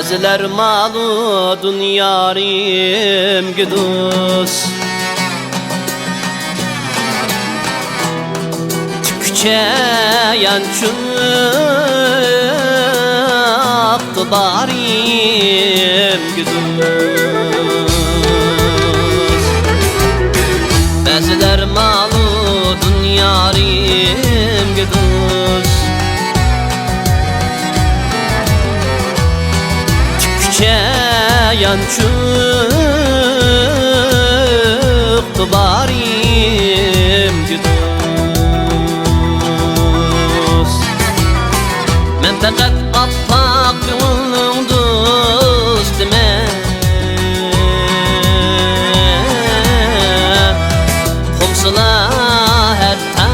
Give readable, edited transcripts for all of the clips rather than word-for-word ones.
Bəzilər maludun yarim güdüz Tükçeyen çıktı barim güdüz Bəzilər maludun yarim güdüz Tükçeyen çıktı barim güdüz Men fakat appak yolun dostime Komsula her tak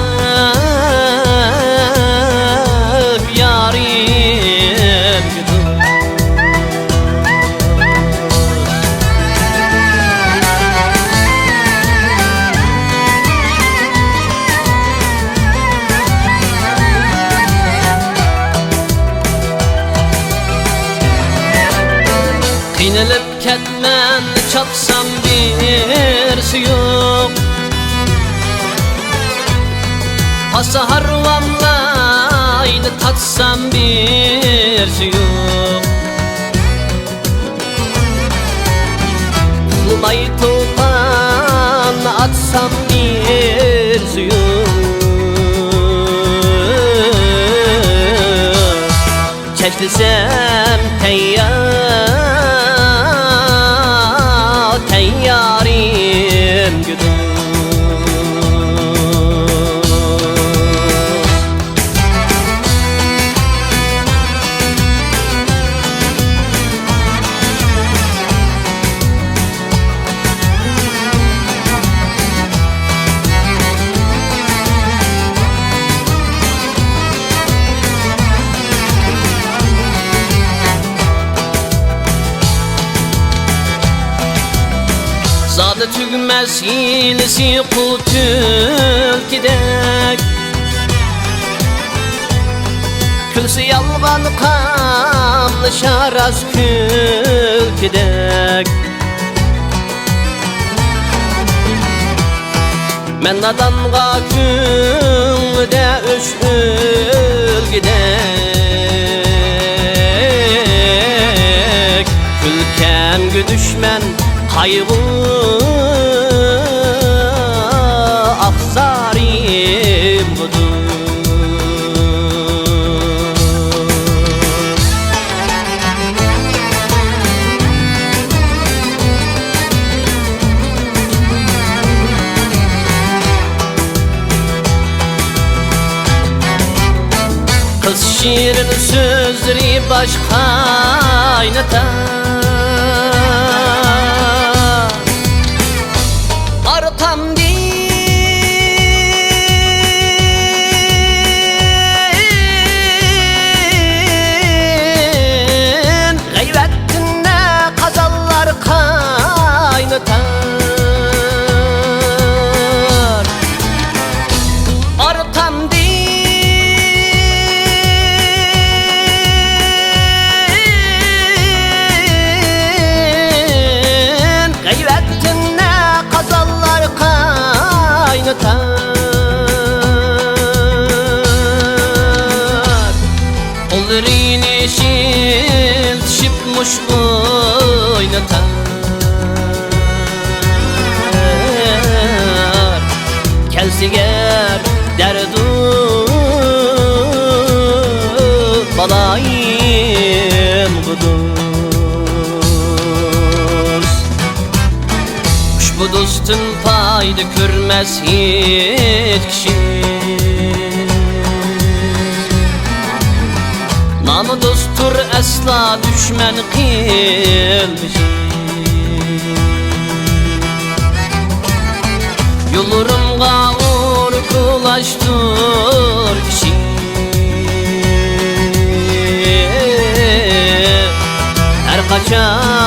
yarim güdüz Qiynalib ketmen çapsam bir suyuq Hasa harvamlaydı tatsam bir suyuq Ulumay tuğan atsam bir suyuq Çekilsem teyyarim güdüz Zadı tügmez hilesi kutul gidek Külsü yalvan kanlı şaraz kül gidek Men nadanğa külde öşül gidek Külkem güdüşmen kaygı aksarim budur Kız şirin sözleri baş kaynatar Artam din Gayrettinle kazallar kaynatar Artam din Gayrettinle kazallar kaynatar Olrin yeşil şıpmış oynatar Kelsiger derdu balayım kuduz Bu dostun paydı görmez hiç kişi Namı dosttur asla düşman kılmış Yollarımga urkulaştır kişi Her kaçan